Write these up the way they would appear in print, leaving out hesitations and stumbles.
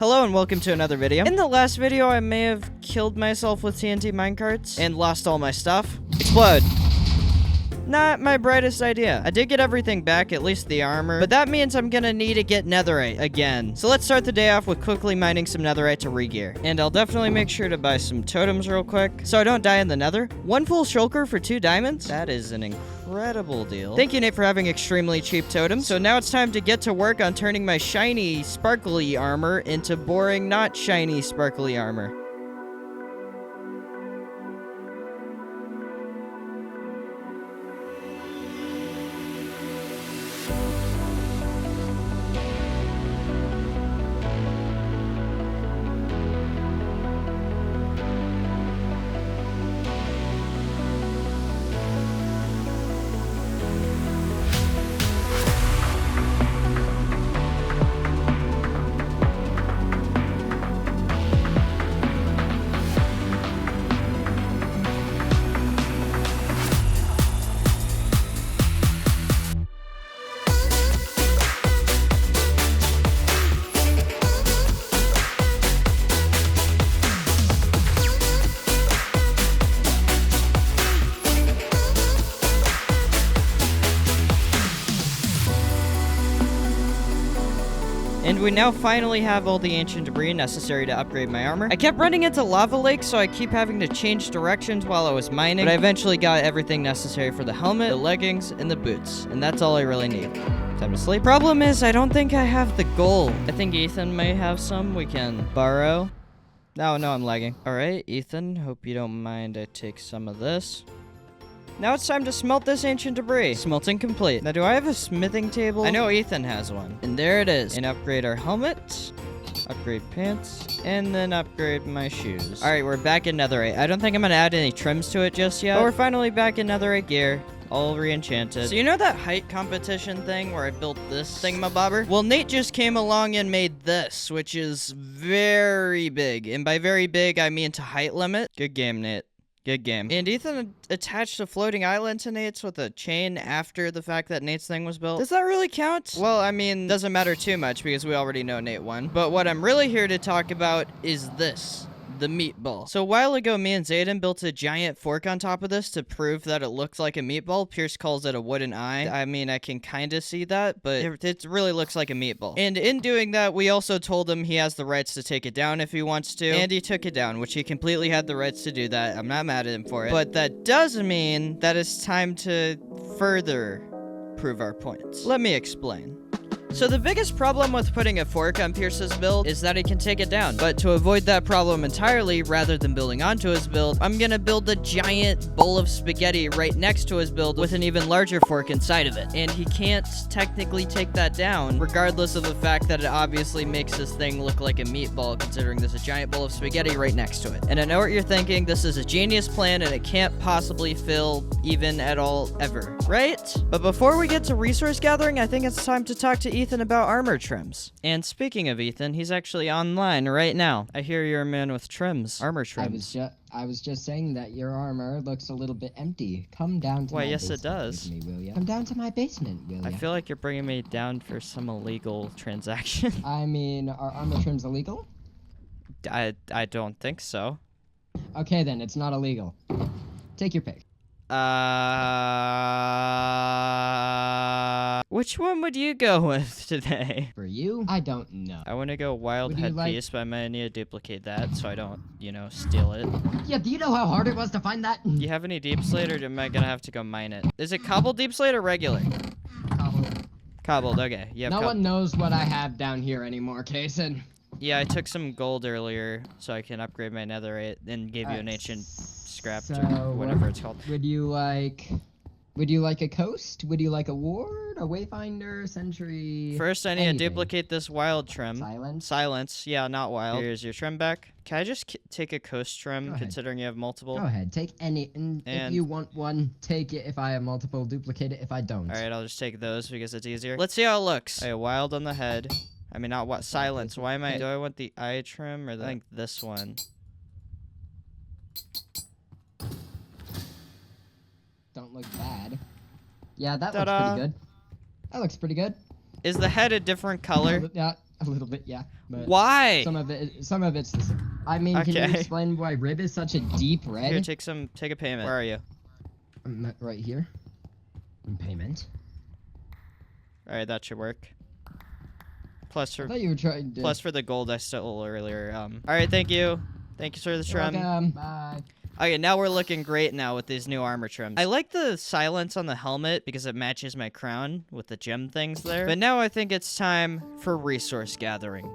Hello and welcome to another video. In the last video, I may have killed myself with TNT minecarts and lost all my stuff. Explode. Not my brightest idea. I did get everything back, at least the armor, but that means I'm gonna need to get netherite again. So let's start the day off with quickly mining some netherite to re-gear. And I'll definitely make sure to buy some totems real quick so I don't die in the nether. One full shulker for 2 diamonds? That is an incredible deal. Thank you, Nate, for having extremely cheap totems. So now it's time to get to work on turning my shiny, sparkly armor into boring, not shiny, sparkly armor. And we now finally have all the ancient debris necessary to upgrade my armor. I kept running into lava lakes, so I keep having to change directions while I was mining, but I eventually got everything necessary for the helmet, the leggings, and the boots. And that's all I really need. Time to sleep. Problem is, I don't think I have the gold. I think Ethan may have some we can borrow. No, I'm lagging. All right, Ethan, hope you don't mind I take some of this. Now it's time to smelt this ancient debris. Smelting complete. Now, do I have a smithing table? I know Ethan has one. And there it is. And upgrade our helmet, upgrade pants, and then upgrade my shoes. All right, we're back in netherite. I don't think I'm gonna add any trims to it just yet, but we're finally back in netherite gear. All re-enchanted. So you know that height competition thing where I built this thingamabobber? Well, Nate just came along and made this, which is very big. And by very big, I mean to height limit. Good game, Nate. Good game. And Ethan attached a floating island to Nate's with a chain after the fact that Nate's thing was built. Does that really count? Well, I mean, doesn't matter too much because we already know Nate won. But what I'm really here to talk about is this. The meatball. So a while ago, me and Zayden built a giant fork on top of this to prove that it looked like a meatball. Pierce calls it a wooden eye. I mean, I can kind of see that, but it really looks like a meatball. And in doing that, we also told him he has the rights to take it down if he wants to. And he took it down, which he completely had the rights to do that. I'm not mad at him for it. But that does mean that it's time to further prove our points. Let me explain. So the biggest problem with putting a fork on Pierce's build is that he can take it down. But to avoid that problem entirely, rather than building onto his build, I'm gonna build a giant bowl of spaghetti right next to his build with an even larger fork inside of it. And he can't technically take that down, regardless of the fact that it obviously makes this thing look like a meatball, considering there's a giant bowl of spaghetti right next to it. And I know what you're thinking, this is a genius plan and it can't possibly fail even at all ever, right? But before we get to resource gathering, I think it's time to talk to Ethan about armor trims. And speaking of Ethan, he's actually online right now. I hear you're a man with trims, armor trims. I was just saying that your armor looks a little bit empty. Come down to my yes, basement it does. with me, will ya? Come down to my basement, will ya? I feel like you're bringing me down for some illegal transaction. I mean, are armor trims illegal? I don't think so. Okay, then, it's not illegal. Take your pick. Which one would you go with today? For you? I don't know. I want to go wild headpiece, but I might need to duplicate that so I don't, steal it. Yeah, do you know how hard it was to find that? You have any deep slate, or am I gonna have to go mine it? Is it cobbled deep slate or regular? Cobbled. Cobbled, okay. Yep, no one knows what I have down here anymore, Kason. Yeah, I took some gold earlier so I can upgrade my netherite and give you an ancient scrap or whatever it's called. Would you like a coast? Would you like a ward, a wayfinder, sentry? First, I need to duplicate this wild trim. Silence? Silence. Yeah, not wild. Here's your trim back. Can I just take a coast trim, Go considering you have multiple? Go ahead, take any. And if you want one, take it. If I have multiple, duplicate it. If I don't. Alright, I'll just take those because it's easier. Let's see how it looks. Alright, wild on the head. I mean, not what? Silence. Why am I? Do I want the eye trim or I think this one? Don't look bad. Yeah, that looks pretty good. That looks pretty good. Is the head a different color? Yeah, A little bit, yeah. But Why? some of it's the same. I mean, can you Okay. explain why rib is such a deep red? Here, take a payment. Where are you? I'm right here. In payment. All right, that should work. Plus I for thought you were trying to. plus for the gold I stole earlier. All right, thank you. Thank you, sir. The trim. Welcome. Bye. Okay, now we're looking great now with these new armor trims. I like the silence on the helmet because it matches my crown with the gem things there. But now I think it's time for resource gathering.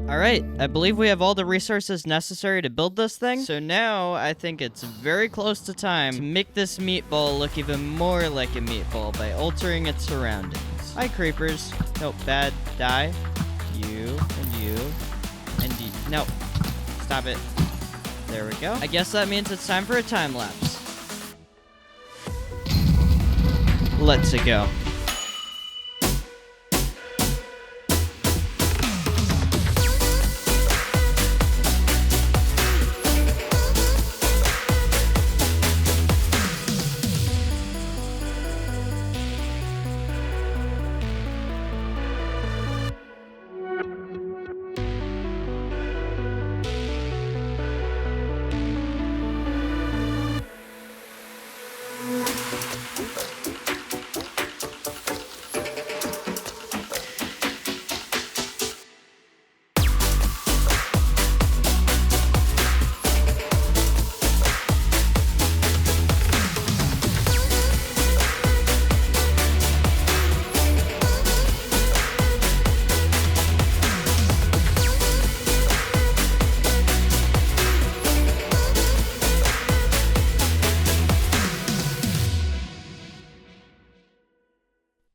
Alright, I believe we have all the resources necessary to build this thing. So now I think it's very close to time to make this meatball look even more like a meatball by altering its surroundings. Hi, creepers. Nope, bad. Die. You, and you, and you. No. Stop it. There we go. I guess that means it's time for a time lapse. Let's go.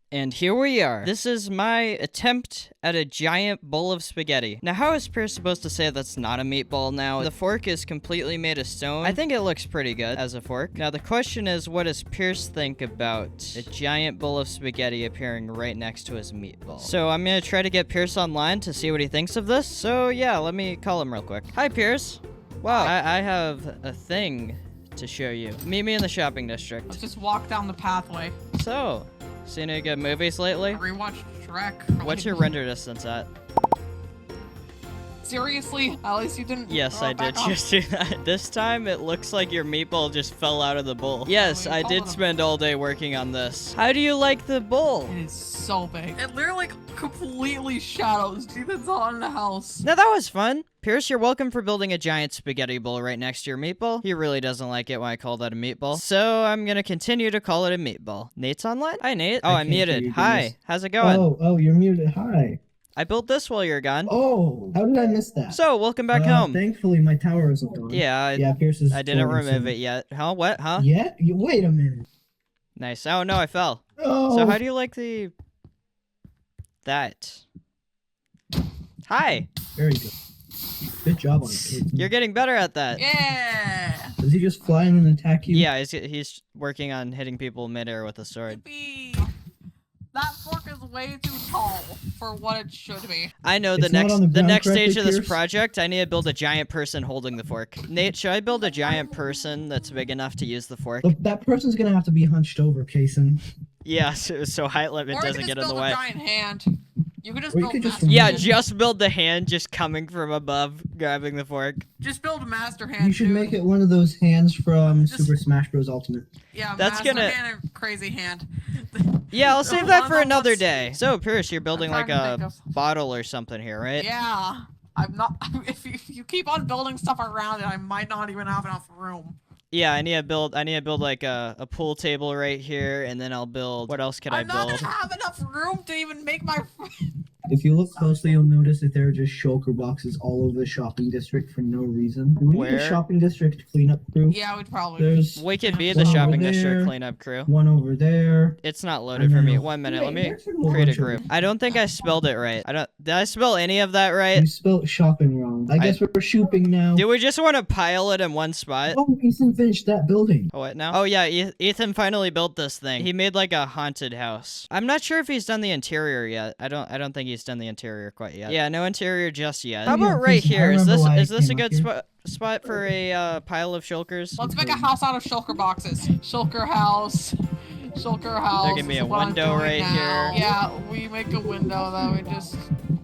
And here we are. This is my attempt at a giant bowl of spaghetti. Now, how is Pierce supposed to say that's not a meatball now? The fork is completely made of stone. I think it looks pretty good as a fork. Now, the question is, what does Pierce think about a giant bowl of spaghetti appearing right next to his meatball? So I'm gonna try to get Pierce online to see what he thinks of this. So yeah, let me call him real quick. Hi, Pierce. Wow, I have a thing to show you. Meet me in the shopping district. Let's just walk down the pathway. So, seen any good movies lately? I rewatched Shrek. What's your render distance at? Seriously? At least you didn't. Yes, I did back off. just do that. This time it looks like your meatball just fell out of the bowl. Yes, I did spend all day working on this. How do you like the bowl? It is so big. It literally completely shadows Ethan's all in the house. Now that was fun. Pierce, you're welcome for building a giant spaghetti bowl right next to your meatball. He really doesn't like it when I call that a meatball. So I'm gonna continue to call it a meatball. Nate's online? Hi, Nate. Oh, I'm muted. Hi. How's it going? Oh, you're muted. Hi. I built this while you're gone. Oh, how did I miss that? So, welcome back home. Thankfully, my tower isn't gone. Yeah, Pierce is. I didn't remove it yet. Huh? What? Huh? Yeah? Wait a minute. Nice. Oh, no, I fell. Oh. So how do you like the... that? Hi. Very good. Good job on it, Peyton. You're getting better at that. Yeah. Does he just fly in and attack you? Yeah, he's working on hitting people midair with a sword. Yippee. That fork is way too tall for what it should be. I know It's not on the the ground next stage correctly, of this Pierce? project, I need to build a giant person holding the fork. Nate, should I build a giant person that's big enough to use the fork? Look, that person's gonna have to be hunched over, Kason. Yeah, so height limit Or you doesn't can get just in the build way. a giant hand. You could just Or you build could just master Yeah, hand. just build the hand just coming from above, grabbing the fork. Just build a master hand. You should dude. make it one of those hands from Just- Super Smash Bros. Ultimate. Yeah, That's master gonna- hand and crazy hand. Yeah, I'll The save that one for another wants- day. So, Pierce, you're building I'm like trying to a think of- bottle or something here, right? Yeah, I'm not. If you keep on building stuff around it, I might not even have enough room. Yeah, I need to build like a pool table right here, and then I'll build. What else could I I'm not build? gonna have enough room to even make my. If you look closely, you'll notice that there are just shulker boxes all over the shopping district for no reason. Do we need Where? a shopping district cleanup crew? Yeah, we'd probably. There's We could be the One over shopping district there. cleanup crew. one over there. It's not And loaded for then me. a- 1 minute. Wait, Let me there's a whole create a bunch of group. them. I don't think I spelled it right. Did I spell any of that right? You spelled shopping wrong. I guess we're shopping now. Do we just want to pile it in one spot? Oh, Ethan finished that building. Oh, what now? Oh, yeah, Ethan finally built this thing. He made like a haunted house. I'm not sure if he's done the interior yet. I don't think he's done the interior quite yet. Yeah, no interior just yet. How Oh, yeah, about right 'cause I here? Is remember why I this a came up good here. spot for a pile of shulkers? Let's make a house out of shulker boxes. Shulker house. Shulker house. There can be is a what I'm window doing right now. here. Yeah, we make a window that we just.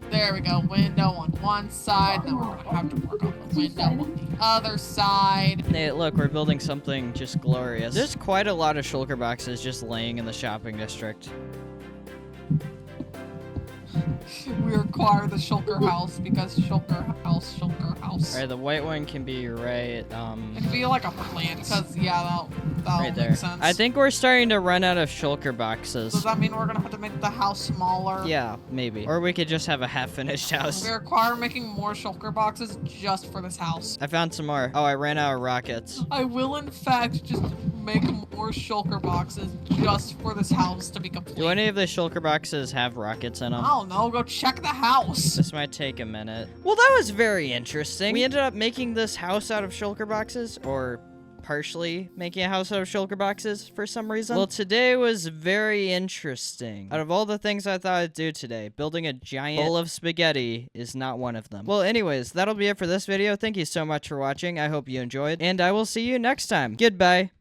There we go. Window on one side. Then we're gonna have to work on the window on the other side. Hey, look, we're building something just glorious. There's quite a lot of shulker boxes just laying in the shopping district. We require the shulker house because shulker house, shulker house. All right, the white one can be right. It could be like a plant, because yeah, that'll Right there. make sense. I think we're starting to run out of shulker boxes. Does that mean we're gonna have to make the house smaller? Yeah, maybe. Or we could just have a half-finished house. We require making more shulker boxes just for this house. I found some more. Oh, I ran out of rockets. I will in fact just make more shulker boxes just for this house to be complete. Do any of the shulker boxes have rockets in them? I don't know, go check the house. This might take a minute. Well, that was very interesting. We ended up making this house out of shulker boxes, or partially making a house out of shulker boxes for some reason. Well, today was very interesting. Out of all the things I thought I'd do today, building a giant bowl of spaghetti is not one of them. Well, anyways, that'll be it for this video. Thank you so much for watching. I hope you enjoyed, and I will see you next time. Goodbye.